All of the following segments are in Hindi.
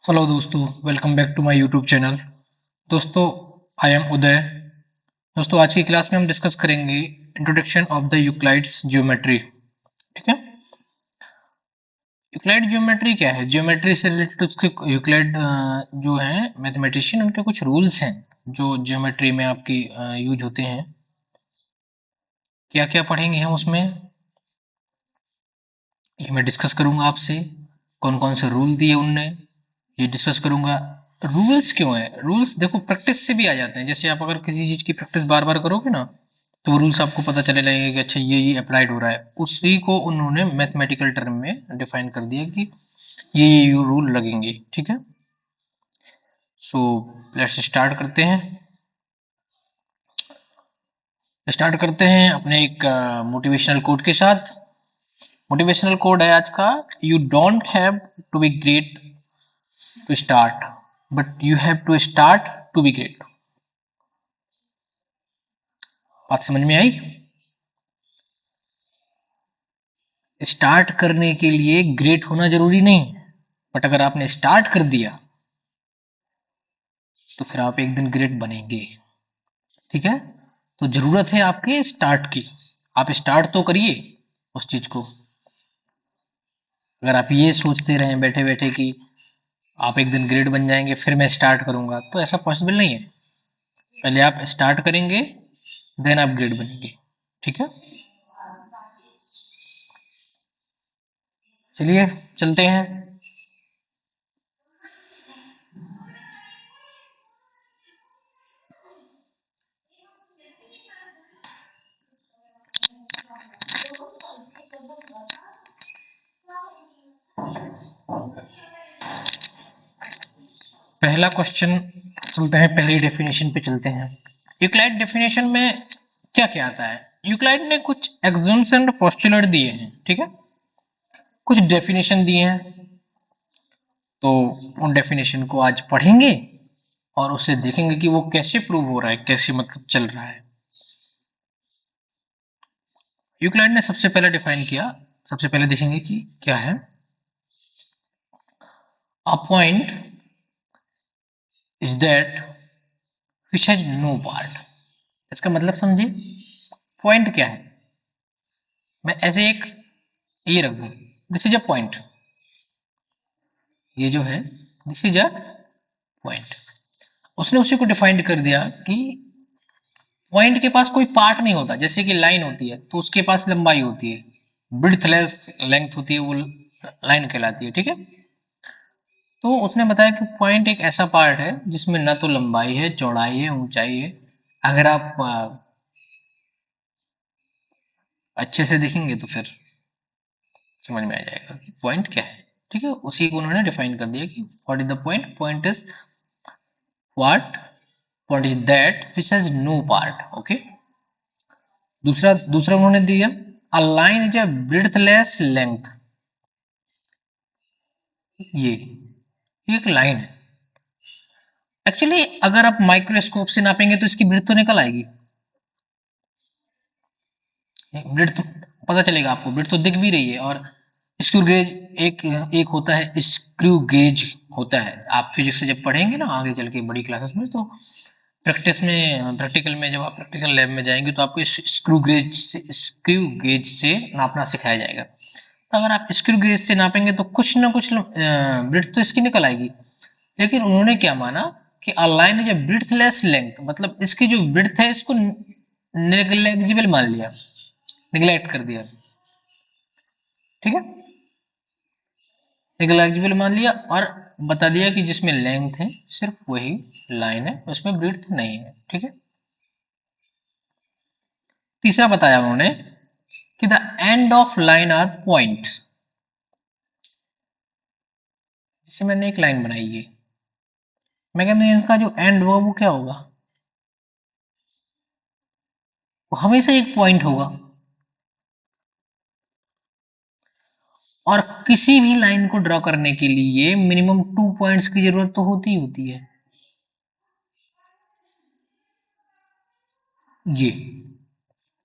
हेलो दोस्तों, welcome back to my YouTube channel. दोस्तों, आई एम उदय। दोस्तों, आज की क्लास में हम डिस्कस करेंगे इंट्रोडक्शन ऑफ द यूक्लाइड्स ज्योमेट्री। ठीक है। यूक्लाइड ज्योमेट्री क्या है? ज्योमेट्री से रिलेटेड उसके यूक्लाइड जो है मैथमेटिशियन, उनके कुछ रूल्स हैं जो ज्योमेट्री में आपकी यूज होते हैं। क्या क्या पढ़ेंगे हम उसमें, ये मैं डिस्कस करूंगा आपसे। कौन कौन से रूल दिए उनने, ये डिस्कस करूंगा। रूल्स क्यों है? रूल्स देखो प्रैक्टिस से भी आ जाते हैं। जैसे आप अगर किसी चीज की प्रैक्टिस बार बार करोगे ना, तो वो रूल्स आपको पता चले लगेंगे कि अच्छा ये अप्लाइड हो रहा है। उसी को उन्होंने मैथमेटिकल टर्म में डिफाइन कर दिया कि ये रूल लगेंगे। ठीक है। सो लेट्स स्टार्ट करते हैं। स्टार्ट करते हैं अपने एक मोटिवेशनल कोड के साथ। मोटिवेशनल कोड है आज का, you don't have to be great to start, but you have to start to be great. बात समझ में आई? स्टार्ट करने के लिए ग्रेट होना जरूरी नहीं, बट अगर आपने स्टार्ट कर दिया तो फिर आप एक दिन ग्रेट बनेंगे। ठीक है। तो जरूरत है आपके स्टार्ट की। आप स्टार्ट तो करिए उस चीज को। अगर आप ये सोचते रहें बैठे बैठे कि आप एक दिन ग्रेट बन जाएंगे फिर मैं स्टार्ट करूंगा, तो ऐसा पॉसिबल नहीं है। पहले आप स्टार्ट करेंगे, देन आप ग्रेट बनेंगे। ठीक है। चलिए चलते हैं। पहला क्वेश्चन, चलते हैं पहली डेफिनेशन पे चलते हैं। यूक्लाइड डेफिनेशन में क्या क्या आता है? यूक्लाइड ने कुछ एक्सियम्स एंड पोस्टुलेट दिए हैं। ठीक है। कुछ डेफिनेशन दिए हैं, तो उन डेफिनेशन को आज पढ़ेंगे और उससे देखेंगे कि वो कैसे प्रूव हो रहा है, कैसे मतलब चल रहा है। यूक्लाइड ने सबसे पहले डिफाइन किया, सबसे पहले देखेंगे कि क्या है। A point is that which has no part. इसका मतलब समझिए, पॉइंट क्या है। मैं ऐसे एक ये रख दूं, दिस इज अ पॉइंट। ये जो है दिस इज अ पॉइंट। उसने उसी को डिफाइन कर दिया कि पॉइंट के पास कोई पार्ट नहीं होता। जैसे कि लाइन होती है तो उसके पास लंबाई होती है, ब्रिथलेस लेंथ होती है, वो लाइन कहलाती है। ठीक है। तो उसने बताया कि पॉइंट एक ऐसा पार्ट है जिसमें न तो लंबाई है, चौड़ाई है, ऊंचाई है। अगर आप अच्छे से देखेंगे तो फिर समझ में आ जाएगा कि पॉइंट क्या है। ठीक है। उसी को उन्होंने डिफाइन कर दिया कि what is the point. Point is what, what is that which has no part. Okay. दूसरा दूसरा उन्होंने दिया, a line is a breadthless length. ये एक लाइन है। एक्चुअली अगर आप माइक्रोस्कोप से नापेंगे तो इसकी ब्रेड तो निकल आएगी। ब्रेड तो पता चलेगा आपको, ब्रेड तो दिख भी रही है। और स्क्रू गेज एक एक होता है, स्क्रू गेज होता है। आप फिजिक्स से जब पढ़ेंगे ना आगे चल के बड़ी क्लासेस में, तो प्रैक्टिस में, प्रैक्टिकल में, जब आप प्रैक्टिकल लैब में जाएंगे तो आपको स्क्रू गेज से नापना सिखाया जाएगा। तो अगर आप स्क्रू गेज से नापेंगे तो कुछ ना कुछ ब्रेड तो इसकी निकल आएगी। लेकिन उन्होंने क्या माना कि a line is a breadthless length, मतलब इसकी जो ब्रेडथ है इसको नेग्लेजिबल मान लिया, निगलेक्ट कर दिया। ठीक है। नेग्लेजिबल मान लिया और बता दिया कि जिसमें लेंथ है सिर्फ वही लाइन है, उसमें ब्रेडथ नहीं है। ठीक है। तीसरा बताया उन्होंने कि the end of line are points. जैसे मैंने एक लाइन बनाई है, मैं कहता हूं इसका जो एंड होगा वो क्या होगा? वो हमेशा एक पॉइंट होगा। और किसी भी लाइन को ड्रॉ करने के लिए मिनिमम 2 पॉइंट्स की जरूरत तो होती ही होती है।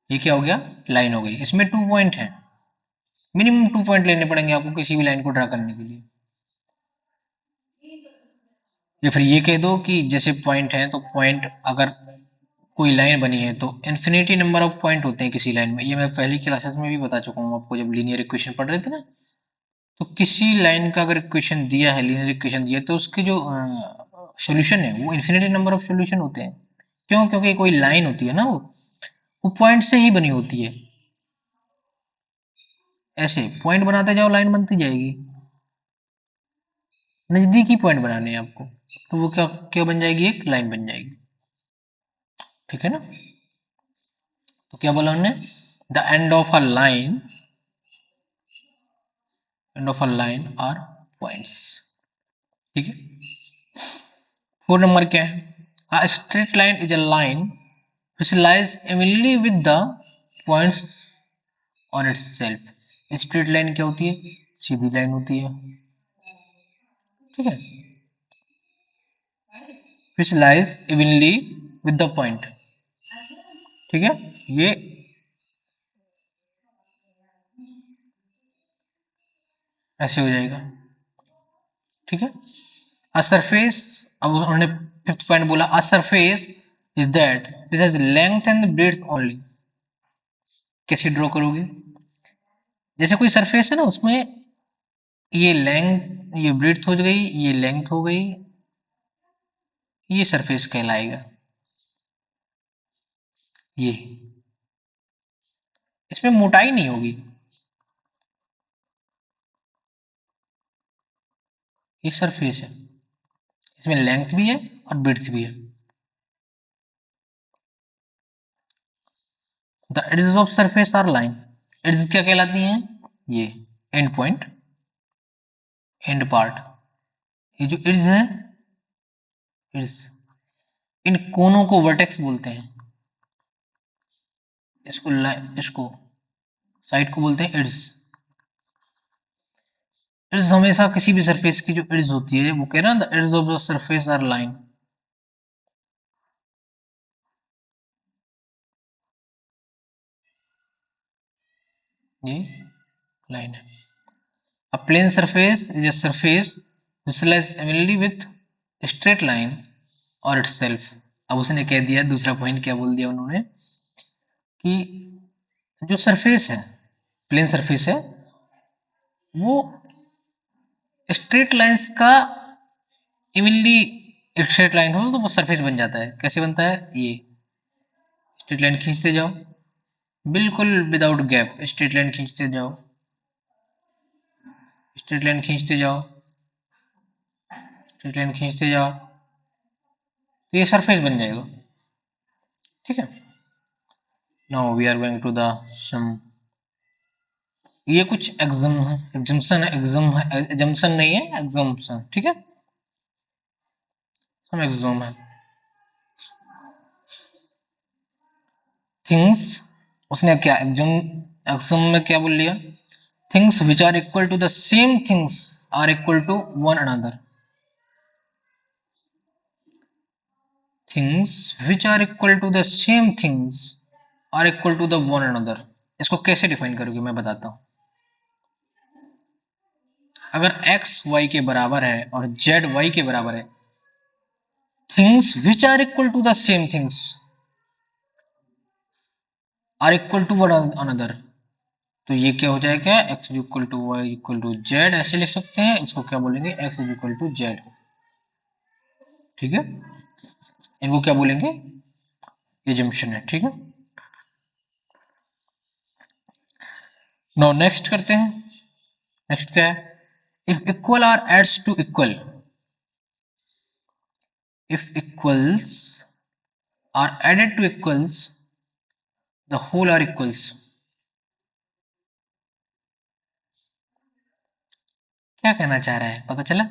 ये क्या हो गया? लाइन हो गई। इसमें 2 पॉइंट है, मिनिमम 2 पॉइंट लेने पड़ेंगे आपको किसी भी लाइन को ड्रा करने के लिए। या फिर ये कह दो कि जैसे पॉइंट है तो पॉइंट अगर कोई लाइन बनी है तो इन्फिनिटी नंबर ऑफ पॉइंट होते हैं किसी लाइन में। ये मैं पहली क्लासेस में भी बता चुका हूँ आपको, जब लीनियर इक्वेशन पढ़ रहे थे ना। तो किसी लाइन का अगर इक्वेशन दिया है, लीनियर इक्वेशन दिया है, तो उसके जो सॉल्यूशन है वो इन्फिनिटी नंबर ऑफ सॉल्यूशन होते हैं। क्यों? क्योंकि कोई लाइन होती है ना, वो पॉइंट से ही बनी होती है। ऐसे पॉइंट बनाते जाओ, लाइन बनती जाएगी। नजदीकी पॉइंट बनाने हैं आपको, तो वो क्या क्या बन जाएगी? एक लाइन बन जाएगी। ठीक है ना? तो क्या बोला हमने? The end of a line, end of a line are points. ठीक है। 4 नंबर क्या है? A straight line is a line which lies evenly with the points on itself। Straight line क्या होती है? सीधी लाइन होती है। ठीक है। which lies evenly with the point। ठीक है। ये ऐसे हो जाएगा। ठीक है। अ सरफेस, अब उन्होंने फिफ्थ पॉइंट बोला, a surface is that this has length and breadth only. कैसे ड्रॉ करोगे? जैसे कोई सरफेस है ना, उसमें ये लेंथ, ये ब्रेड्थ हो गई, ये लेंथ हो गई, ये सरफेस कहलाएगा। ये इसमें मोटाई नहीं होगी, ये सरफेस है। इसमें लेंथ भी है और ब्रेड्थ भी है। The edges of surface are line. Edges क्या कहलाती हैं? ये एंड पॉइंट, एंड पार्ट। ये जो एड्ज है, एड्ज, इन कोनों को वर्टेक्स बोलते हैं। इसको इसको साइड को बोलते हैं एड्ज। एड्ज हमेशा किसी भी सरफेस की जो एड्ज होती है, वो कह रहा है the edge of the surface are line. ये लाइन है। A plane surface is a surface which lies evenly with a straight line or itself। अब उसने कह दिया, दूसरा पॉइंट क्या बोल दिया उन्होंने, कि जो सरफेस है, प्लेन सरफेस है, वो स्ट्रेट लाइंस का इवनली स्ट्रेट लाइन हो तो वो सरफेस बन जाता है। कैसे बनता है? ये स्ट्रेट लाइन खींचते जाओ, बिल्कुल विदाउट गैप स्ट्रेट लाइन खींचते जाओ, स्ट्रेट लाइन खींचते जाओ, स्ट्रेट लाइन खींचते जाओ, तो ये सरफेस बन जाएगा। ठीक है। Now we are going to the sum. ये कुछ एग्जाम है, एग्जाम्पशन है, एग्जाम है, एग्जाम्पशन नहीं है, एग्जाम्पशन। ठीक है। सम एग्जाम है। थिंग्स, उसने क्या एग्जाम, एग्जाम में क्या बोल लिया? Things which are equal to the same things are equal to one another. Things which are equal to the same things are equal to the one another. इसको कैसे डिफाइन करोगे मैं बताता हूं। अगर x y के बराबर है और z y के बराबर है, things which are equal to the same things are equal to one another, तो ये क्या हो जाएगा? x equal to y equal to z, ऐसे लिख सकते हैं। इसको क्या बोलेंगे? x is equal to z. ठीक है। इनको क्या बोलेंगे? ये जंक्शन है। ठीक है। नाउ नेक्स्ट करते हैं। नेक्स्ट क्या है? If equal are adds to equal, if equals are added to equals the whole are equals. क्या कहना चाह रहा है? पता चला?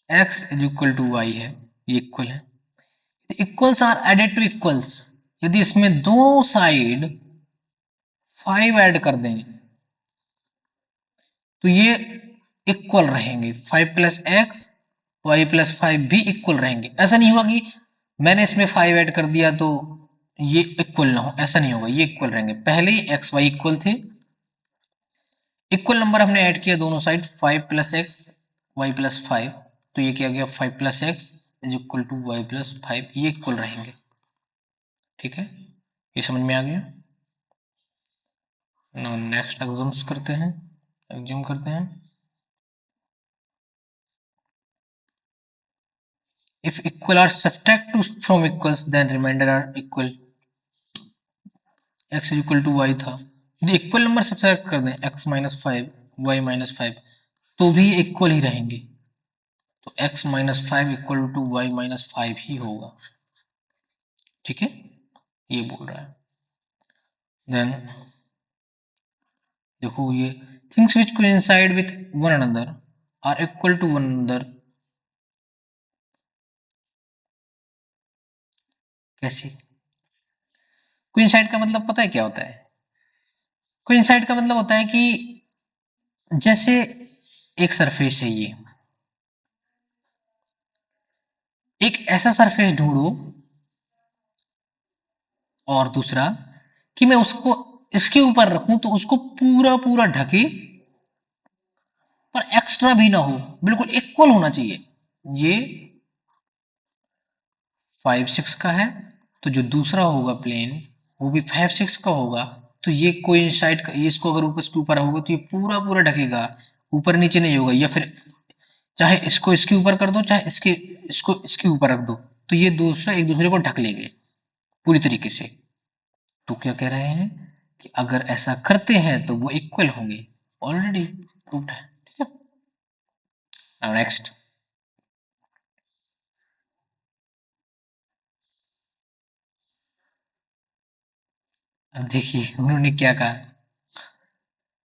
x is equal to y है, ये इक्वल है। Equals are added to equals, यदि इसमें दो साइड 5 ऐड कर दें तो ये इक्वल रहेंगे। 5 प्लस एक्स, वाई प्लस 5 भी इक्वल रहेंगे। ऐसा नहीं होगा कि मैंने इसमें 5 ऐड कर दिया तो ये इक्वल ना हो, ऐसा नहीं होगा, ये इक्वल रहेंगे। पहले ही एक्स वाई इक्वल थे, इक्वल नंबर हमने ऐड किया दोनों side, 5 plus x y plus 5, तो ये क्या गया 5 plus x is equal to y plus 5, ये इक्वल रहेंगे। ठीक है, ये समझ में आ गया। नाउ नेक्स्ट एग्जाम्स करते हैं, एग्जाम करते हैं। If equal are subtract to from equals, then remainder are equal. x equal to y था, यदि इक्वल नंबर सब्ट्रैक्ट कर दें x माइनस 5 y माइनस 5 तो भी इक्वल ही रहेंगे, तो x minus 5 equal to y minus 5 ही होगा। ठीक है, ये बोल रहा है। देन देखो ये things which coincide with one another are equal to one another, कैसे? कोइंसाइड का मतलब पता है क्या होता है? कोइंसाइड का मतलब होता है कि जैसे एक सरफेस है ये, एक ऐसा सरफेस ढूंढो, और दूसरा कि मैं उसको इसके ऊपर रखूं तो उसको पूरा पूरा ढके, पर एक्स्ट्रा भी ना हो, बिल्कुल इक्वल होना चाहिए। ये 5 6 का है, तो जो दूसरा होगा प्लेन वो भी 5 6 का होगा, तो ये कोइंसाइड का, ये इसको अगर ऊपर इसके ऊपर होगा तो ये पूरा पूरा ढकेगा, ऊपर नीचे नहीं होगा। या फिर चाहे इसको इसके ऊपर कर दो, चाहे इसको इसके ऊपर रख दो, तो ये दूसरा एक दूसरे को ढक लेंगे पूरी तरीके से। तो क्या कह रहे हैं कि अगर ऐसा करते हैं तो वो इक्वल होंगे, ऑलरेडी प्रूव्ड है। ठीक है, नेक्स्ट। अब देखिए उन्होंने क्या कहा,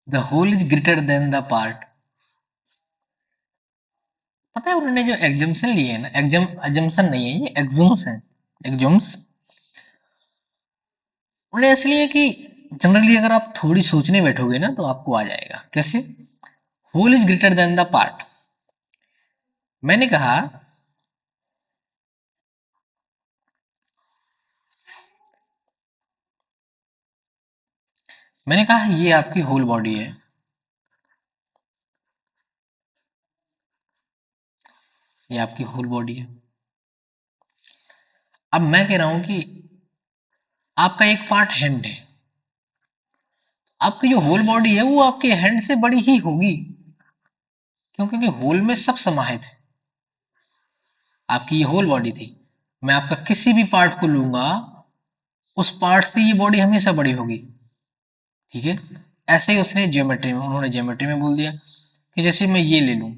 the whole is greater than the part. पता है उन्होंने जो एग्जम्पशन लिए है ना, एग्जम्पशन नहीं है, ये एग्जम्स है, एग्जम्स। उन्होंने इसलिए कि जनरली अगर आप थोड़ी सोचने बैठोगे ना तो आपको आ जाएगा कैसे। Whole is greater than the part, मैंने कहा, ये आपकी होल बॉडी है, ये आपकी होल बॉडी है। अब मैं कह रहा हूं कि आपका एक पार्ट हैंड है, आपकी जो होल बॉडी है वो आपके हैंड से बड़ी ही होगी, क्योंकि होल में सब समाहित है। आपकी ये होल बॉडी थी, मैं आपका किसी भी पार्ट को लूंगा, उस पार्ट से ये बॉडी हमेशा बड़ी होगी। ठीक है, ऐसे ही उसने ज्योमेट्री में, उन्होंने ज्योमेट्री में बोल दिया कि जैसे मैं ये ले लूं,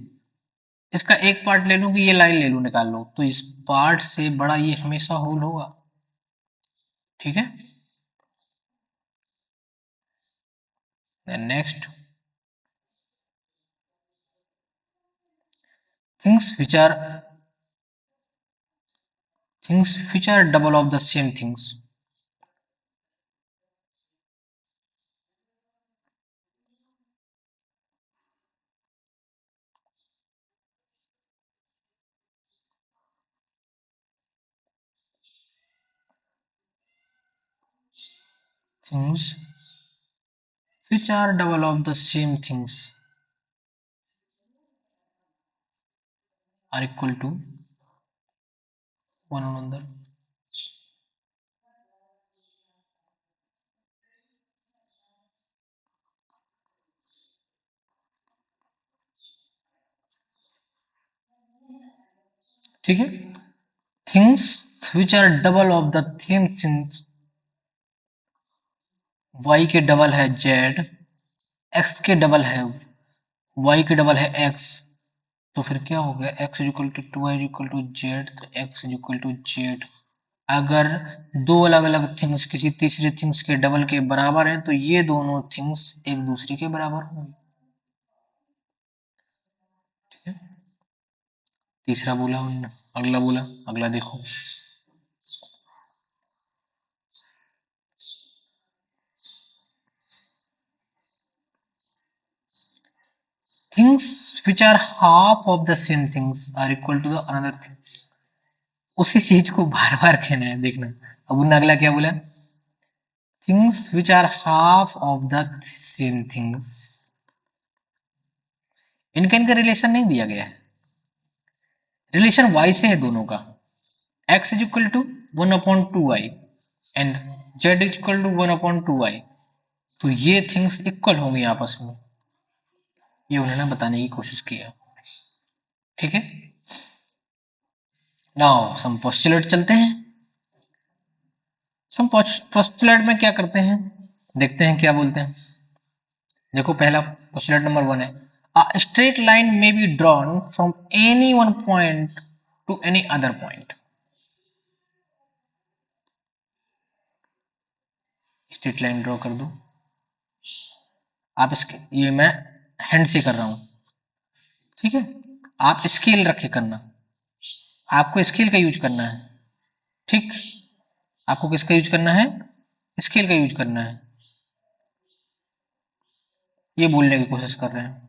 इसका एक पार्ट ले लूं, कि ये लाइन ले लूं, निकाल लो, तो इस पार्ट से बड़ा ये हमेशा होल होगा। ठीक है, next, things which are double of the same things, things which are double of the same things are equal to one another। ठीक है, things which are double of the same things, y के डबल है z, x के डबल है y के डबल है x, तो फिर क्या हो गया, x is equal to 2y is equal to z, तो x is equal to z। अगर दो अलग अलग थिंग्स किसी तीसरे थिंग्स के डबल के बराबर हैं तो ये दोनों थिंग्स एक दूसरे के बराबर होंगे। ठीक है, तीसरा बोला उन्होंने, अगला बोला, अगला देखो, things which are half of the same things are equal to the another thing. उसी चीज को बार बार कहना है, देखना। अब उन्होंने अगला क्या बोला, things which are half of the same things इनका रिलेशन नहीं दिया गया है, रिलेशन y से है दोनों का, x is equal to 1/2y and z is equal to 1/2y, तो ये थिंग्स इक्वल होंगी आपस में, ये उन्होंने बताने की कोशिश किया। ठीक है, नाउ सम पोस्टुलेट चलते हैं। सम पोस्टुलेट में क्या करते हैं, देखते हैं क्या बोलते हैं। देखो पहला पोस्टुलेट नंबर 1 है, अ स्ट्रेट लाइन में be drawn from any one point two any other point. Straight line draw कर दो आप, इसके ये मैं हैंड से कर रहा हूं, ठीक है, आप स्केल रखे करना, आपको स्केल का यूज करना है। ठीक, आपको किसका यूज करना है, स्केल का यूज करना है, ये बोलने की कोशिश कर रहे हैं।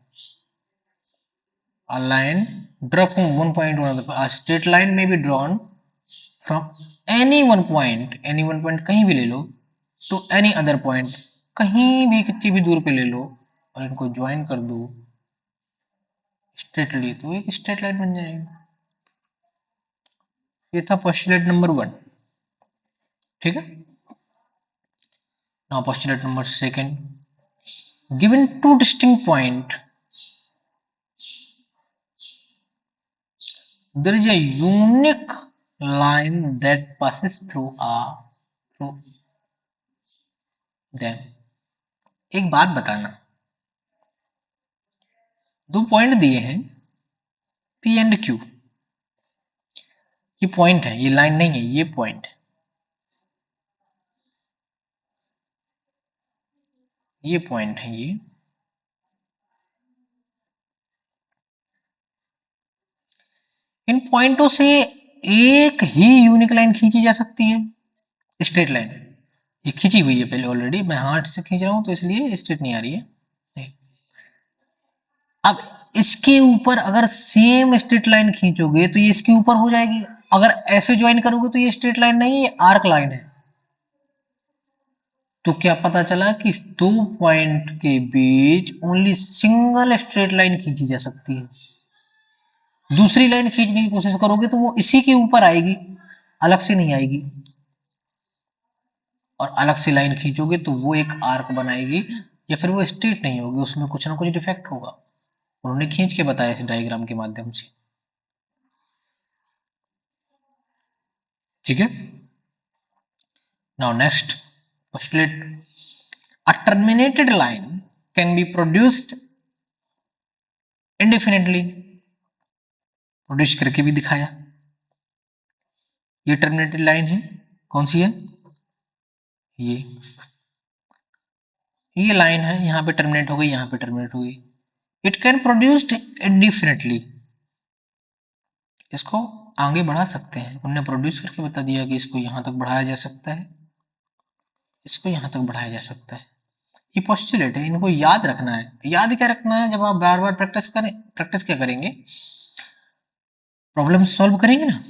A line draw from one point to another. A straight line may be drawn from any one point, any one point कहीं भी ले लो, to any other point, कहीं भी कितनी भी दूर पे ले लो और इनको ज्वाइन कर दो स्ट्रेटली, तो एक स्ट्रेट लाइन बन जाएगी। ये था पोस्टुलेट नंबर 1। ठीक है, now postulate number 2, given two distinct point there is a unique line that passes through them। एक बात बताना, दो पॉइंट दिए हैं P एंड Q, ये पॉइंट है, ये लाइन नहीं है, ये पॉइंट है, ये पॉइंट है, ये इन पॉइंटों से एक ही यूनिक लाइन खींची जा सकती है, स्ट्रेट लाइन। ये खींची हुई है पहले ऑलरेडी, मैं हाथ से खींच रहा हूं तो इसलिए स्ट्रेट नहीं आ रही है। अब इसके ऊपर अगर सेम स्ट्रेट लाइन खींचोगे तो ये इसके ऊपर हो जाएगी, अगर ऐसे ज्वाइन करोगे तो ये स्ट्रेट लाइन नहीं है, ये आर्क लाइन है। तो क्या पता चला कि दो पॉइंट के बीच ओनली सिंगल स्ट्रेट लाइन खींची जा सकती है। दूसरी लाइन खींचने की कोशिश करोगे तो वो इसी के ऊपर आएगी, अलग से नहीं आएगी, और अलग से लाइन खींचोगे तो वो एक आर्क बनाएगी, या फिर वो स्ट्रेट नहीं होगी, उसमें कुछ ना कुछ डिफेक्ट होगा। उन्होंने खींच के बताया इस डायग्राम के माध्यम से। ठीक है, now next postulate, a terminated line can be produced indefinitely, produce करके भी दिखाया। ये टर्मिनेटेड लाइन है, कौन सी है, ये लाइन है, यहाँ पे टर्मिनेट हो गई, यहाँ पे टर्मिनेट हो गई। इट कैन प्रोड्यूस्ड इंडिफिनिटली, इसको आगे बढ़ा सकते हैं, उन्होंने प्रोड्यूस करके बता दिया कि इसको यहाँ तक बढ़ाया जा सकता है, इसको यहाँ तक बढ़ाया जा सकता है। ये पोस्टुलेट है, इनको याद रखना है। याद क्या रखना है, जब आप बार बार प्रैक्टिस करें, प्रैक्टिस क्या करेंगे, प्रॉब्लम सॉल्व करेंगे ना,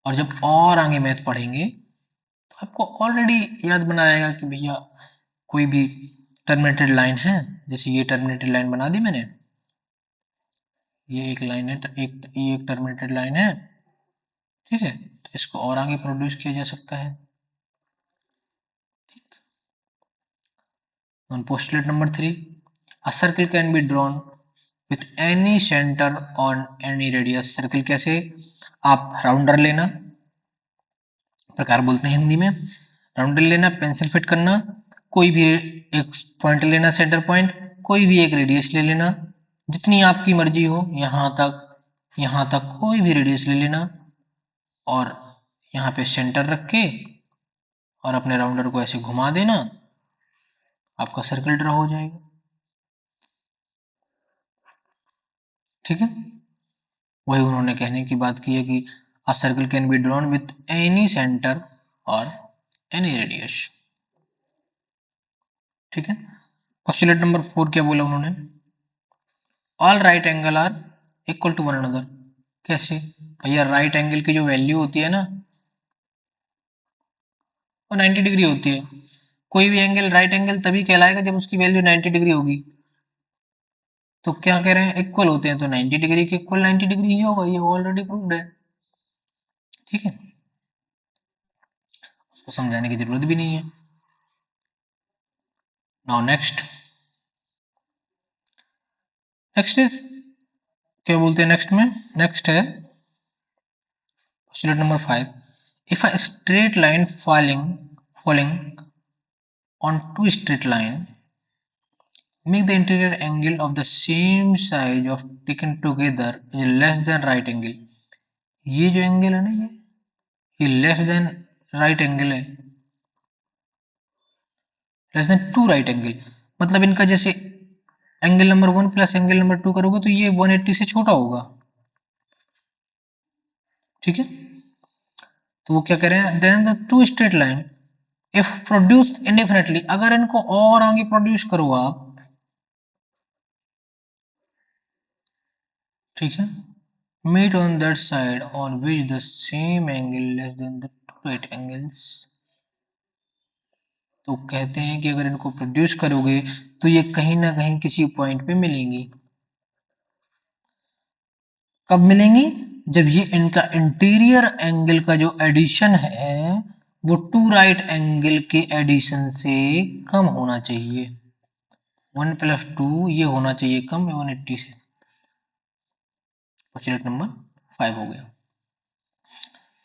और जब और आगे मैथ पढ़ेंगे तो आपको ऑलरेडी याद बना रहेगा कि भैया कोई भी टर्मिनेटेड लाइन है, जैसे ये टर्मिनेटेड लाइन बना दी मैंने, ये एक लाइन है, ये एक टर्मिनेटेड लाइन है, ठीक है, तो इसको और आगे प्रोड्यूस किया जा सकता है। On postulate number 3, a circle can be drawn with any center on any radius। Circle कैसे, आप राउंडर लेना, प्रकार बोलते हैं हिंदी में, राउंडर लेना, पेंसिल फिट करना, कोई भी एक पॉइंट लेना सेंटर पॉइंट, कोई भी एक रेडियस ले लेना, जितनी आपकी मर्जी हो, यहाँ तक कोई भी रेडियस ले लेना, और यहाँ पे सेंटर रख के और अपने राउंडर को ऐसे घुमा देना, आपका सर्कल ड्रा हो जाएगा। ठीक है, वही उन्होंने कहने की बात की है कि a circle can be drawn with any centre और एनी रेडियस। ठीक है, पोस्टुलेट नंबर 4 क्या बोला उन्होंने, all right angle are equal to one another. कैसे भैया, राइट एंगल की जो वैल्यू होती है ना वो 90 डिग्री होती है। कोई भी एंगल राइट एंगल तभी कहलाएगा जब उसकी वैल्यू 90 डिग्री होगी। तो क्या कह रहे हैं, इक्वल होते हैं तो 90 डिग्री के इक्वल 90 डिग्री ही होगा, ये ऑलरेडी प्रूव्ड है। ठीक है, उसको समझाने की जरूरत भी नहीं है। नाउ नेक्स्ट, नेक्स्ट इज, क्या बोलते हैं नेक्स्ट में, नेक्स्ट है postulate number 5। If a straight line falling on two straight line, make the interior angle of the same side of taken together is less than right angle। ये जो एंगल है ना, ये लेस देन राइट एंगल है, less than two right angle. मतलब इनका जैसे एंगल नंबर 1 प्लस एंगल नंबर 2 करोगे तो ये 180 से छोटा होगा। ठीक है, तो वो क्या कह रहे हैं, then the two straight line if produce indefinitely, अगर इनको और आगे प्रोड्यूस करो आप, ठीक है, meet on that side on which the same angle less than the two right angles। तो कहते हैं कि अगर इनको प्रोड्यूस करोगे तो ये कहीं ना कहीं किसी पॉइंट पे मिलेंगी। कब मिलेंगी, जब ये इनका इंटीरियर एंगल का जो एडिशन है वो टू राइट एंगल के एडिशन से कम होना चाहिए। 1+2 ये होना चाहिए कम 180 से। क्वेश्चन नंबर 5 हो गया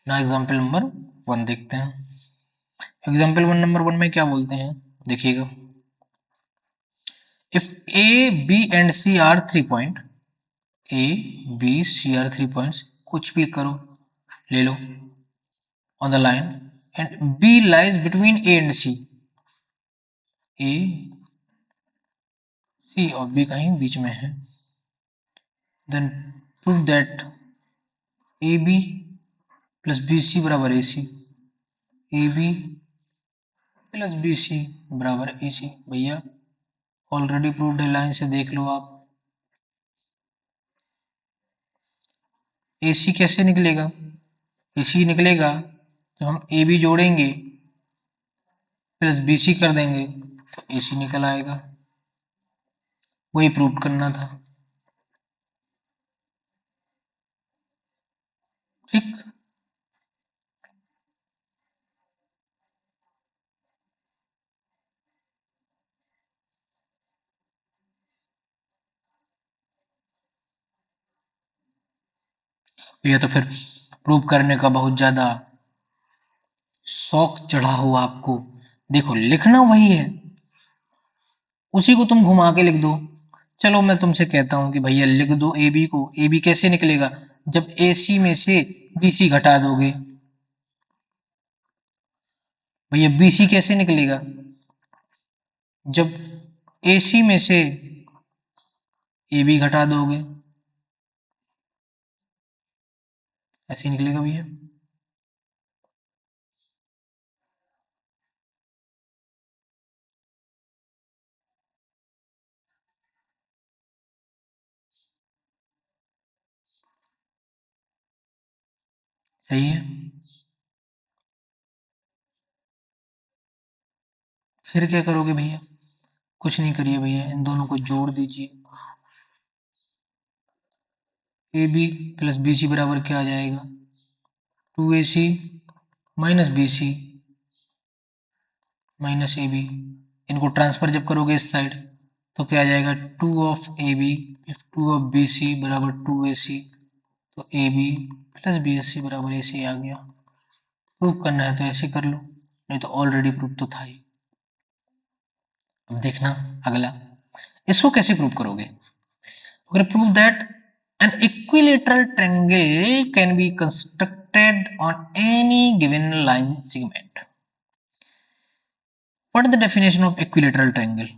ना। एग्जाम्पल नंबर 1 देखते हैं। एग्जाम्पल नंबर 1 में क्या बोलते हैं, देखिएगा। If A B and C are 3 point, A B C are 3 points, कुछ भी करो ले लो, on the line, and B lies between A and C, A C और बी कहीं बीच में है, then prove that A B plus B C बराबर ए C, A B plus B C बराबर ए सी। भैया ऑलरेडी प्रूव्ड है, लाइन से देख लो आप। ए सी कैसे निकलेगा, ए सी निकलेगा तो हम ए बी जोड़ेंगे प्लस बी सी कर देंगे तो ए सी निकल आएगा। वही प्रूव करना था। ठीक, ये तो फिर प्रूव करने का बहुत ज्यादा शौक चढ़ा हो आपको। देखो लिखना वही है, उसी को तुम घुमा के लिख दो। चलो मैं तुमसे कहता हूं कि भैया लिख दो ए बी को। ए बी कैसे निकलेगा, जब ए सी में से बी सी घटा दोगे। भैया बी सी कैसे निकलेगा, जब ए सी में से ए बी घटा दोगे, ऐसे ही निकलेगा भैया। सही है, फिर क्या करोगे भैया, कुछ नहीं करिए भैया, इन दोनों को जोड़ दीजिए। A B plus B C बराबर क्या आ जाएगा, 2ac minus b c minus a b. इनको ट्रांसफर जब करोगे इस साइड तो क्या आ जाएगा, 2 of a b two of b सी बराबर 2ac, तो a B plus b s c बराबर ए सी आ गया। प्रूफ करना है तो ऐसे कर लो, नहीं तो ऑलरेडी प्रूफ तो था ही। अब देखना अगला, इसको कैसे प्रूव करोगे। अगर prove that an equilateral triangle can be constructed on any given line segment। What is the definition of equilateral triangle?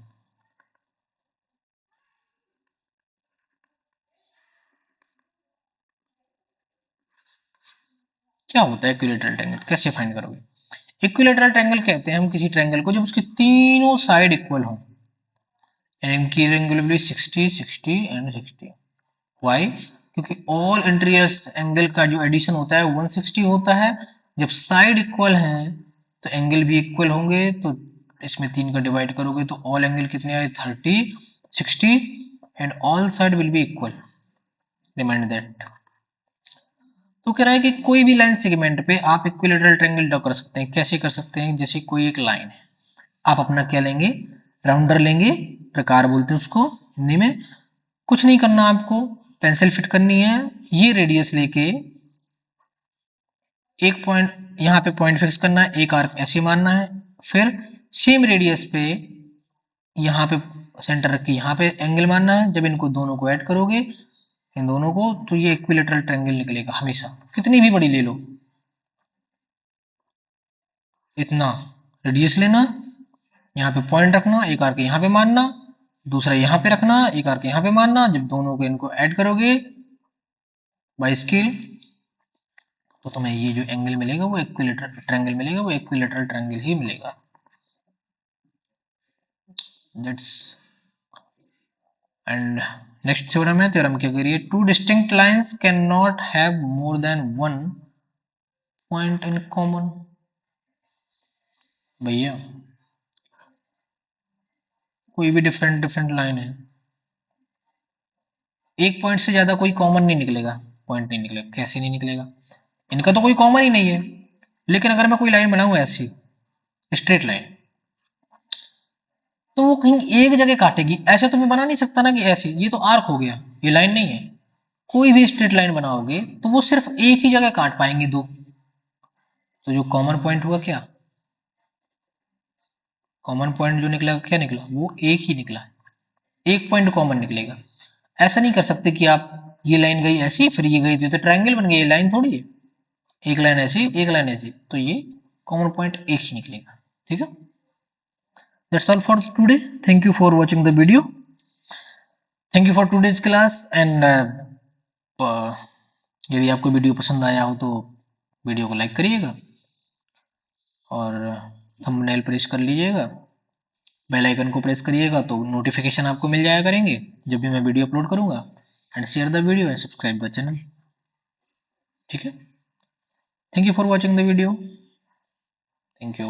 क्या होता है इक्विलेटरल ट्रायंगल, कैसे फाइंड करोगे। इक्विलेटरल ट्रायंगल कहते हैं हम किसी ट्रायंगल को जब उसके तीनों साइड इक्वल हो, इनकी angle will be 60 60 and 60। Why, क्योंकि ऑल इंटीरियर एंगल का जो एडिशन होता है 160 होता है। जब साइड इक्वल है तो एंगल भी इक्वल होंगे, तो इसमें 3 का डिवाइड करोगे तो ऑल एंगल कितने आए, 30 60 and all side will be equal, remind that. तो कह रहा है कि कोई भी लाइन सेगमेंट पे आप इक्विलेटरल ट्रायंगल ड्रॉ कर सकते हैं। कैसे कर सकते हैं? जैसे कोई एक लाइन है, आप अपना क्या लेंगे, राउंडर लेंगे, प्रकार बोलते हैं उसको हिंदी में। कुछ नहीं करना आपको, पेंसिल फिट करनी है, ये रेडियस लेके एक पॉइंट यहाँ पे पॉइंट फिक्स करना है, एक आर्क ऐसे मारना है, फिर सेम रेडियस पे यहाँ पे सेंटर रख के यहाँ पे एंगल मारना है। जब इनको दोनों को ऐड करोगे, इन दोनों को, तो ये इक्विलेटरल ट्रायंगल निकलेगा हमेशा, कितनी भी बड़ी ले लो। इतना रेडियस लेना, यहाँ पे पॉइंट रखना, एक आर्क यहाँ पे मारना, दूसरा यहाँ पे रखना, एक आर्क यहाँ पे मारना। जब दोनों को इनको ऐड करोगे बाय स्केल, तो तुम्हें ये जो एंगल मिलेगा वो इक्विलेटरल ट्रायंगल मिलेगा, वो इक्विलेटरल ट्रायंगल ही मिलेगा। दैट्स एंड नेक्स्ट थ्योरम है, थ्योरम क्या कह रही है, two distinct lines can not have more than one point in common. भैया कोई भी डिफरेंट डिफरेंट लाइन है, एक पॉइंट से ज्यादा कोई कॉमन नहीं निकलेगा, पॉइंट नहीं निकलेगा। कैसे नहीं निकलेगा? इनका तो कोई कॉमन ही नहीं है। लेकिन अगर मैं कोई लाइन बनाऊं ऐसी स्ट्रेट लाइन, तो वो कहीं एक जगह काटेगी। ऐसे तो मैं बना नहीं सकता ना कि ऐसे, ये तो आर्क हो गया, ये लाइन नहीं है। कोई भी स्ट्रेट लाइन बनाओगे तो वो सिर्फ एक ही जगह काट पाएंगे, दो। तो जो कॉमन पॉइंट हुआ, क्या कॉमन पॉइंट जो निकला, क्या निकला, वो एक ही निकला, एक पॉइंट कॉमन निकलेगा। ऐसा नहीं कर सकते कि आप ये लाइन गई ऐसी फिर ये गई थी तो ट्रायंगल बन गया, ये लाइन थोड़ी है, एक लाइन ऐसी एक लाइन ऐसी, तो ये कॉमन पॉइंट एक ही निकलेगा। ठीक है, that's all for today. Thank you for watching the video, thank you for today's class. And यदि आपको वीडियो पसंद आया हो तो वीडियो को लाइक करिएगा और थंबनेल प्रेस कर लीजिएगा, बेल आइकन को प्रेस करिएगा तो नोटिफिकेशन आपको मिल जाया करेंगे जब भी मैं वीडियो अपलोड करूंगा। And share the video and subscribe the channel. ठीक है, thank you for watching the video, thank you.